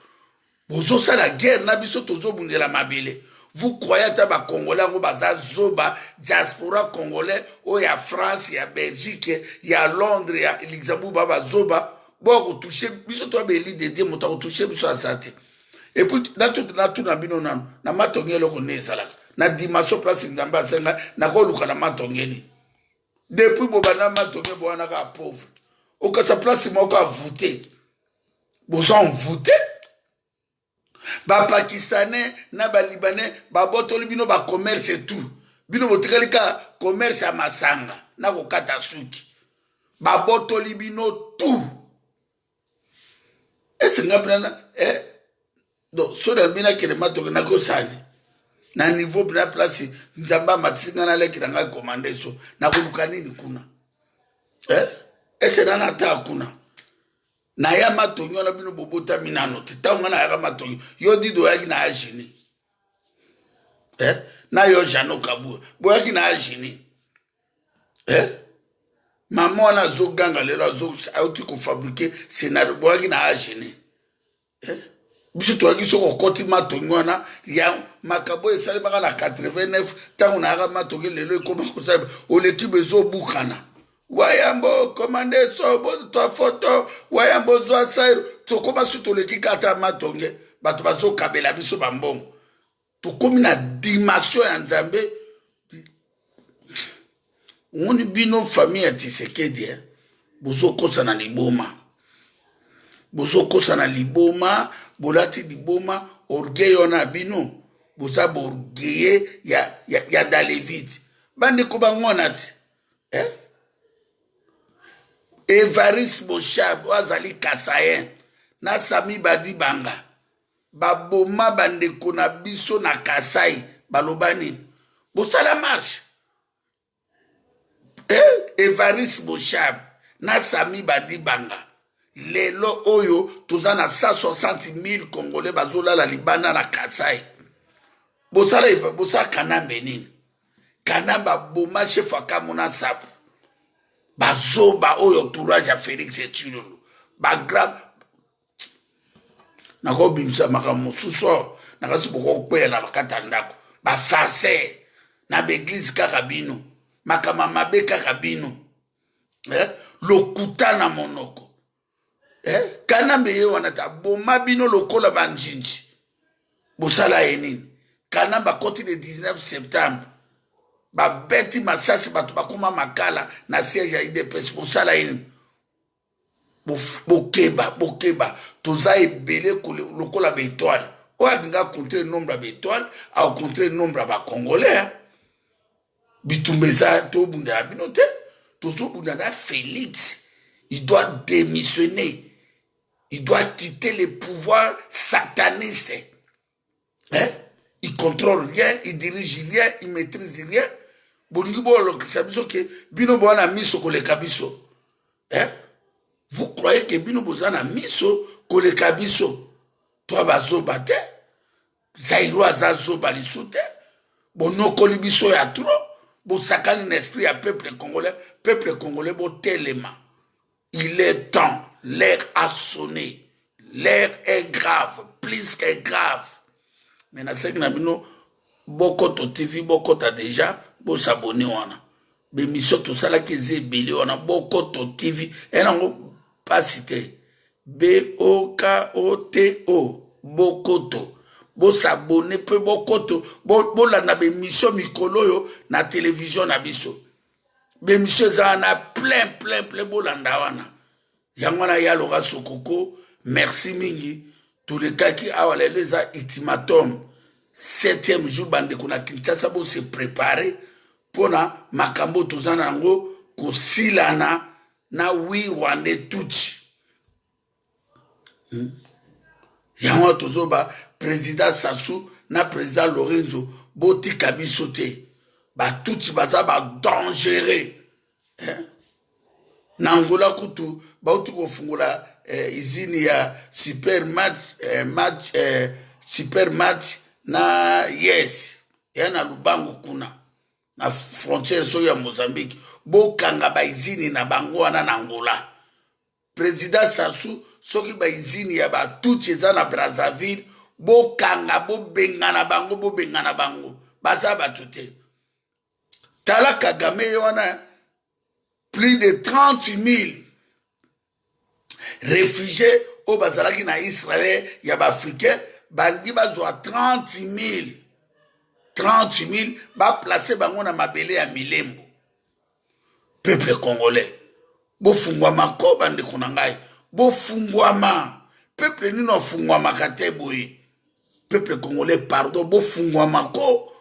bozosala guerre na biso tozobundela mabele. Vous croyez que les Congolais ont zoba diaspora congolais, ou il y a France, il y a Belgique, il y a Londres, il y a Luxembourg, baba zoba. Bon, on touche, biso toi beli de Dieu, on touche biso à santé. Et puis na tout na bino na matonge lo connaît ça là. Na dimension place nzamba senga na ko luka na matonge ni. Depuis bobana matonge boana ka pauvre. Au ka sa place moko a voter. Boson voter. Ba pakistanais na ba libanais ba botoli bino ba commerce et tout bino botikalika commerce ya masanga na ko kata suki ba botoli bino tout est-ce ngapana donc so da bina kele mato na ko sani na niveau bina place nzamba matsinga na leki nga commander so na ko lukanini kuna est-ce na ta kuna na ya matonyo na bino bobota minano te tango na ya matonyo yo dido yaki na ajini na yo jano kabu bo yaki na ajini maman na zo ganga lelo zo auti ko fabriquer scénario bo yaki na ajini biso to yaki so ko koti matonyo na ya makabo esali baka na 89 tango na ya matonyo lelo ko ko sabe o l'équipe zo bukana Wayambo, commandé sobo, toi photo, Wayambo zoa sairo, to koma suto le kikata matonge, bato bazo kabela biso bambong. To komi na dimension ya nzambe, Oni bino famille ya Tshisekedi, bozo kosa na liboma. Bozo kosa na liboma, bolati liboma, orgueil na bino, boza borgueil ya David. Bande ko bangonati, Evaris Boshab, Wazali Kasayen, na Sami Badi Banga, Baboma Bandeko na biso na Kasai, Balobani, Bosala marche. Evaris Boshab, na Sami Badi Banga, Lelo Oyo, tozana 160,000 Congolais bazola la Libana na Kasai. Bosala Kanambe nini? Kanamba Boma chef akamuna sapu. Bazoba oyo entourage à Félix et Tchilolo. Bagram. Nako bimsa makamu suso. Nakasi boko kwea na bakatandako. Ba farce. Na beglise kakabino. Makama mabe kakabino. Lokuta na monoko. Kanambe ye wanata. Boma bino lokola banjinji. Bosala enini. Kanamba koti le 19 septembre. Ba beti masasi batu bakuma makala na siège ya IDPS bosala ini bokeba toza ebele lokola ba étoile o abinga contre nombre ba étoile au contre nombre ba congolais bitumbeza to bunda binote tozo bunda na Félix il doit démissionner il doit quitter les pouvoirs satanistes il contrôle rien il dirige rien il maîtrise rien. Vous croyez que bino bozana miso kole kabiso toi bazoba te zairo azazoba lisute bono kolibiso ya trop bosakani l'esprit à peuple congolais botelema il est temps l'heure a sonné l'heure est grave plus que grave mais na seki na bino Bokoto TV Bokota déjà bo s'abonner wana bémission tout ça là qui est belé wana Bokoto TV et non pas cité BOKOTO Bokoto bo s'abonner peu Bokoto bo la na bémission mikolo yo na télévision na biso bémission za na plein bolanda wana yangwana ya lora sokoko merci mingi tous les cas qui awale les ultimatum 7e jour bande kuna Kinshasa bo se préparer pona makambo tozana ngo kosilana na wi wande tuchi Yango tozoba président Sassou na président Lorenzo botika biso te batuti baza dangereux. Na Angola kutu bauti kofungula izini ya super match na yes ya na Lubango kuna na frontière so ya Mozambique bokanga ba izini na bango wana na Angola. Président Sassou soki ba izini ya batuti eza na Brazzaville bokanga bobengana bango baza batute. Tala Kagame wana plus de 30 000 réfugiés au bazalaki na Israël ya bafricain bandi bazwa 30 000 ba placer bango na mabele ya milembo. Peuple congolais bofungwama ko bandi kuna ngai bofungwama peuple nino fungwama kateboyi. Peuple congolais pardon bofungwama ko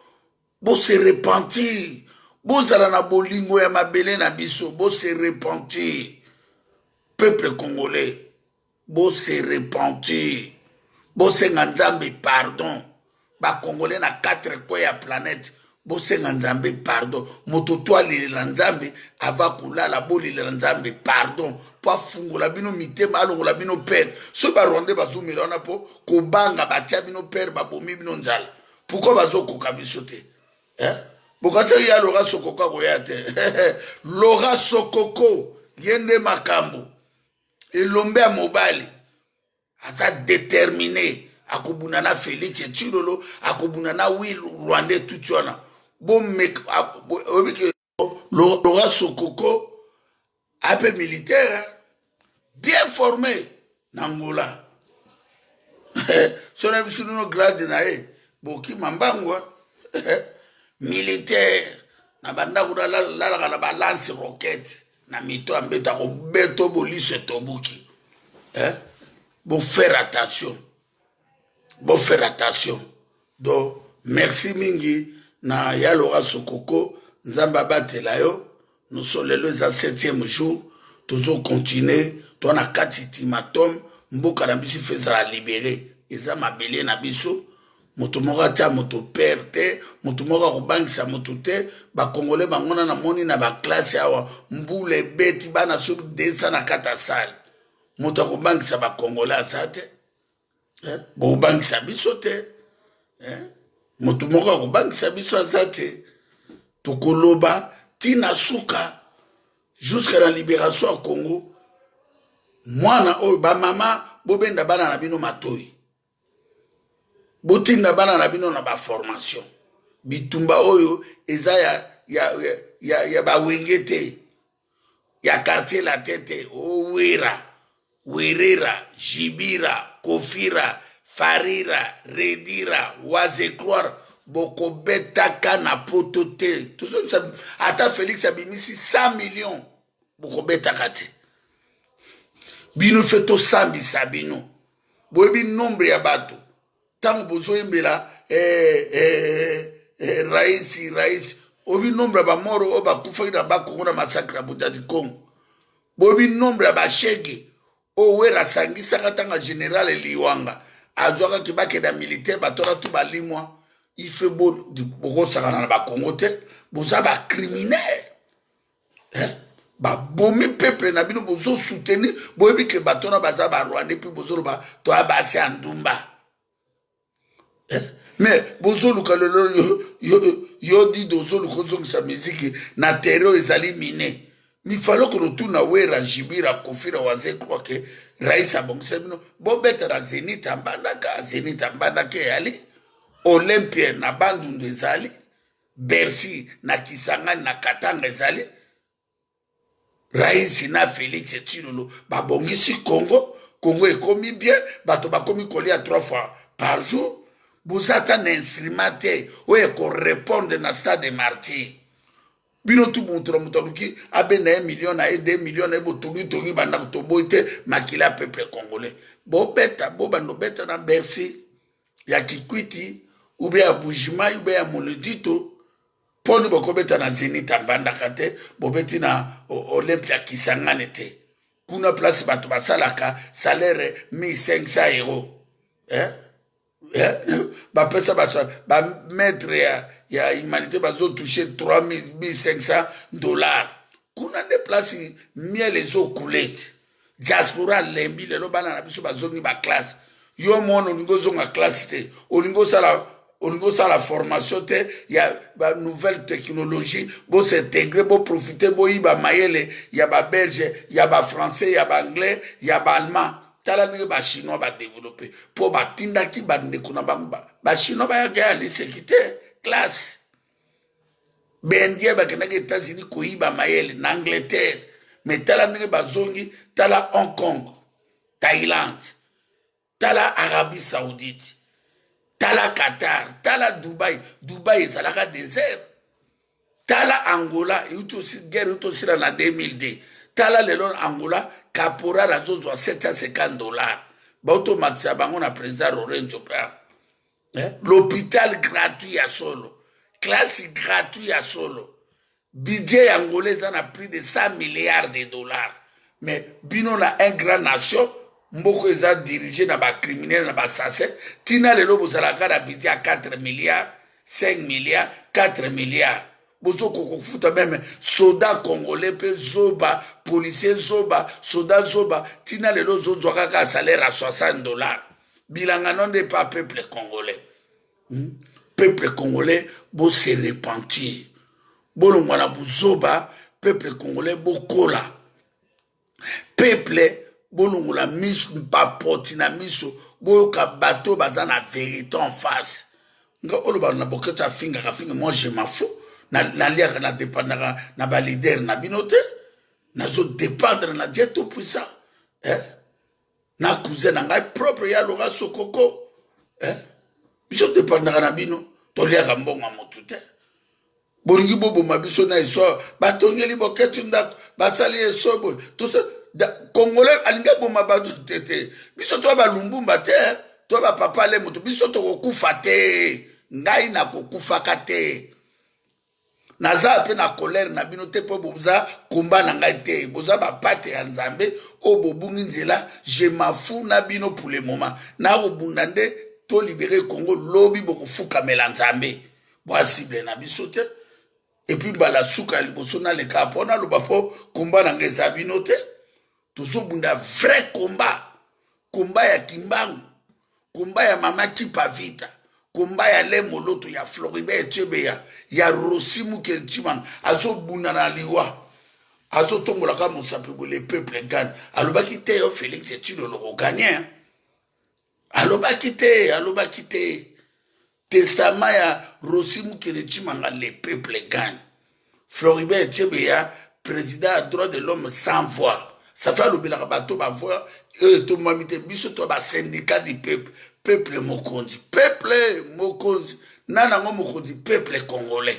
bo se repentir bozala na bolingo ya mabele na biso bo se repentir. Peuple congolais bo se repentir bo senga nzambe pardon. Ba congolais na 4 coins ya planète bo senga nzambe pardon. Moto toali la nzambe ava kulala boli la nzambe pardon. Po fungola bino mitema alongola bino père. So ba ronde bazumira na po kobanga batia bino père babomi bino nzala. Pourquoi bazokoka biso te? Bokasa ya Laura Sokoko koyate. Laura Sokoko yende makambo. Elombe a mobali. Ata déterminé. Akobunana Félix Tshilolo. Akobunana Will Rwandais tout yana. Bon mec. Laura Sokoko. Un peu militaire. Bien formé. Nangola. Son absolument grade nae. Boki mambangwa. Militaire na banda kuna la balance roquette na mito ambeta ko beto bolise tobuki. Bon faire attention. Donc merci mingi na ya Laura Sokoko nzamba batela yo. Nous sommes le 7e jour toujours continuer ton a 4 ultimatum mboka na biso fezala libérer eza mabele na biso. Moto moko atia moto père te moto moko akobangisa moto te bakongole bangona na moni na baklasse awa mbule beti bana soki 200 na kata sale moto akobangisa bakongole aza te bobangisa biso te moto moko akobangisa biso aza te tokoloba tina suka jusqu'à la libération ya Congo mwana oyo bamama bobenda bana na bino matoi botinda bana na bino na ba formation bitumba oyo eza ya ba wengete ya quartier la tete o werera jibira kofira farira redira waze croire boko betaka na potote tout ça ata Félix abimisi 100 millions boko betaka te bino feto sambi sabino boyebi nombre ya bato tango bozo yembela raisi obi nombre ba moro o ba kufa ina ba kongona massacre ya Butati Congo bobi nombre ba shege o wera sangisa katanga général Liwanga azwaka kibake da militaire batora tu balimwa ife bo boko sakana na ba Congo te boza ba criminel ba bomi peuple na bino bozo soutenir boyebi ke batona baza ba Rwanda puis bozo ba to abasi andumba. Mais bozolu kalolo yo di dozolu kozong sa musique na terreau ezali miné mi falo ko tuna wera jibira kofira waze kwa ke raisa bongsemino bobeta na Zenith ambandaka yali Olympia na bandundu ezali Bercy na Kisangani na Katanga ezali raisi na Félix Tshilolo babongisi Congo ekomi bien bato bakomi kolia 3 fois par jour. Vous êtes un instrumenté où il faut répondre dans le stade de martyrs. Bino tout montre qui a ben 1 million à 2 millions et botongi banda to boite makila peuple congolais. Bo beta bo bando beta na Bercy ya Kikwiti ou bien à Bujima ou bien à Monedito poni boko beta na Zenith ambanda kate bo beti na Olympia Kisangani te. kuna place bato basalaka salaire 1500 euros bapesa bametre ya humanité bazotouche 3500 dollars kuna nde place miel ezokulete diaspora lembi lelo bana na biso bazongi baklasse yo mona olingi ozonga classe te olingi osala formation te ya banouvelle technologie bosintegre boprofite boyiba mayele ya babelge ya bafrançais ya baanglais ya baallemand tala ndenge bachinois badeveloppe mpo batindaki bandeko na bango bachinois bayaka ya liseki te classe baindien bakendaki états-unis koyiba mayele na angleterre me tala ndenge bazongi tala hong kong thaïlande tala arabie saoudite tala Qatar, tala Dubaï ezalaka désert. Tala Angola, guerre aussi dans 2002. Tala lelon Angola, caporal a 750 dollars. Bauto matisa bango na président Lorenzo Brown. L'hôpital gratuit à solo. Classe gratuit à solo. Budget angolais en a plus de 100 milliards de dollars. Mais bino na un grand nation. Mboko eza dirigé na ba criminel na ba assassin tina lelo bozalaka na budget à 4 milliards 5 milliards 4 milliards bozo kokofuta même soda congolais pe zoba policier zoba soda zoba tina lelo zozwaka ka salaire à 60 dollars bilanga non de pas peuple congolais peuple congolais bo se repentir bolongwa na buzoba peuple congolais bokola peuple bolongola miso bapoti na miso boyoka bato baza na vérité en face nga oloba na boketa finga moi je m'en fous na liaka na dépendaka na ba leader na binote nazo dépendre na Dieu tout puissant na cousin na ngai propre ya Laurent Sokoko biso dépendaka na bino to liaka mbongo motu te bolingi boboma biso na iso batongeli boketi ndako basali esobo tout ça Congolais alinga boma badu tete biso to ba lumbumba te to ba papa le moto biso to kokufa te ngai na kokufa kate naza pe na colère na bino te po boza komba na ngai te boza ba pate ya Nzambe o bobungi nzela je m'en fous na bino pour le moment na obunda nde to libérer Congo lobi bokufuka mela Nzambe bo cible na biso te et puis bala suka liboso na le kapona lo bapo komba na ngai za bino te tozobunda vrai combat ya Kimbangu, combat ya mama Kipavita, combat ya Lemoloto ya Floribert Chebeya ya Rosimu Kelchimang azobunda na liwa azotombola ka mosape le peuple gagne alobaki te yo Félix Tshisekedi gagné alobaki te testament ya Rosimu Kelchimang le peuple gagne Floribert Chebeya président à droit de l'homme sans voix. Ça fait le bateau ma voix tout mamite biso to ba syndicat du peuple mokonzi nana ngo mokonzi peuple congolais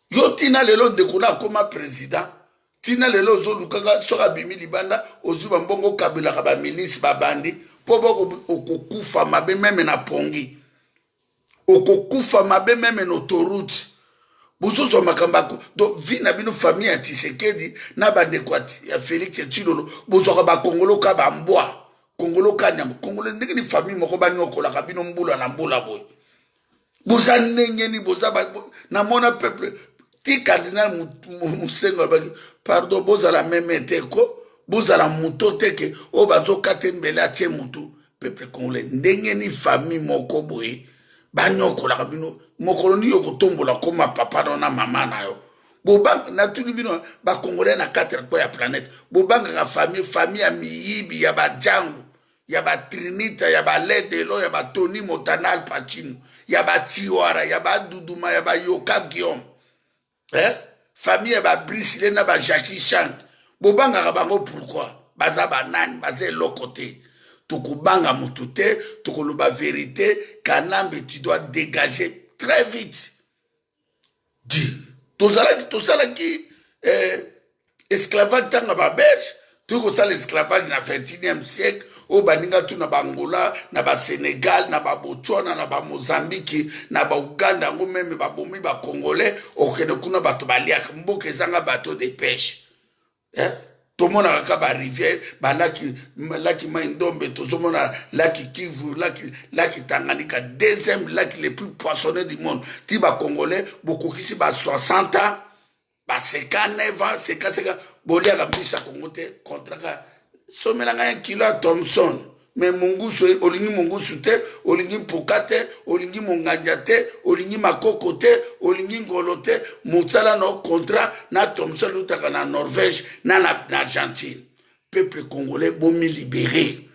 yo tina lelo ndekuna koma président tina lelo zo lukaka soka bimi libanda ozuba mbongo kabila ka ba ministre babandi po boko okokufa mabe meme na pongi okokufa mabe meme na autoroute bozozo makambako do vina bino famille ya Tshisekedi na bandeko ya Félix Tshisekedi bozoka ba Kongolo ka ba mbwa Kongolo ka nyam Kongolo ndenge ni famille moko banyokola ka bino mbula na mbula boy boza ndenge ni boza na mona peuple ti cardinal Musengo pardon boza la même teko boza la muto teke o bazoka tembele atie mutu peuple congolais ndenge ni famille moko boy banyokola ka bino mokoloni yoko tombola koma papa na mama na yo bobanga na tuni bino ba congolais na 4 kwa ya planète bobanga ka famille ya miyibi ya bajangu ya ba Trinita ya ba Ledelo ya ba Tony Montanal Pachino ya ba Tiwara ya ba Duduma ya ba Yoka Guillaume famille ya ba Brice na ba Jackie Chan bobanga ka bango pourquoi baza banani baza lokote tukubanga mutute tukuluba vérité kanambe tu dois dégager très vite. Dis, tout ça qui esclavage dans la belge, tout ça l'esclavage dans le 21e siècle, au baninga tout na Angola, na ba Sénégal, na ba Botswana, na ba Mozambique, na ba Uganda, ou même ba bomi ba Congolais, au Kenekuna bato baliak, mboke zanga bateau de pêche. tomonaka ka ba rivière ba laki Mai-Ndombe, tozomona laki Kivu, laki Tanganyika, deuxième lac le plus poissonneux du monde. Ti ba congolais bokokisi ba 60 ans, ba 59 ans, 50 boliaka bisa Congo te contrat somelanga 1 kilo à Thomson. Mais mongusu olingi mongusu te, olingi mpuka te, olingi monganja te, olingi makoko te, olingi ngolo te, mosala no contrat na Thomson utaka na Norvège na Argentine. Peuple congolais bomi libéré,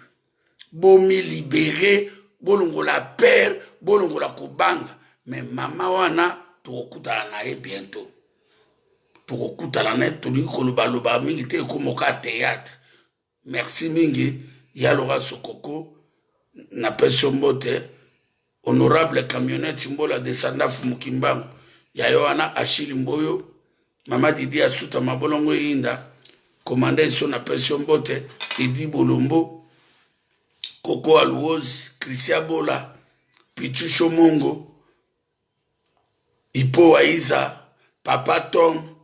bolongo la père, bolongo la kubanga. Mais mama wana tokutana na bientôt. Tokutana na tolingi koloba mingi te komoka théâtre. Merci mingi. Yalora Sokoko, na pession mbote, honorable camionnette Mbola de Sandaf Mukimbangu, Yayoana Achille Mboyo, Mama Didi Asuta Mabolongo Inda, commandant son na pession mbote, Idi Bolombo, Koko Alouoz, Christian Bola, Pichu Shomongo, Ipo Aiza, Papa Tom,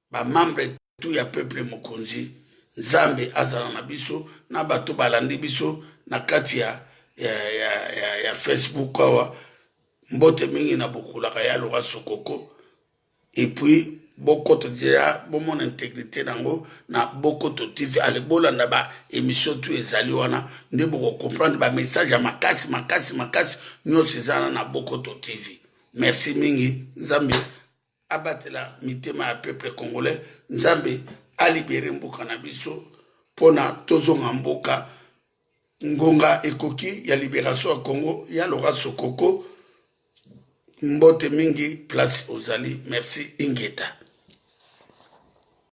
ba membre tout ya peuple Mokonzi. Nzambe azala na biso na bato balandi biso na kati ya Facebook awa mbote mingi na bokulaka ya Laurent Sokoko. Et puis bokoto dia bomona intégrité nango na bokoto TV ale bolanda ba émission tout ezali wana nde boko comprendre ba message ya makasi nyonso ezana na bokoto TV. Merci mingi. Nzambe abatela mitema ya peuple congolais. Nzambe a libéré mboka na biso pona tozonga mboka ngonga ekoki ya libération ya Congo ya Laurent Sokoko mbote mingi place ozali. Merci Ingeta.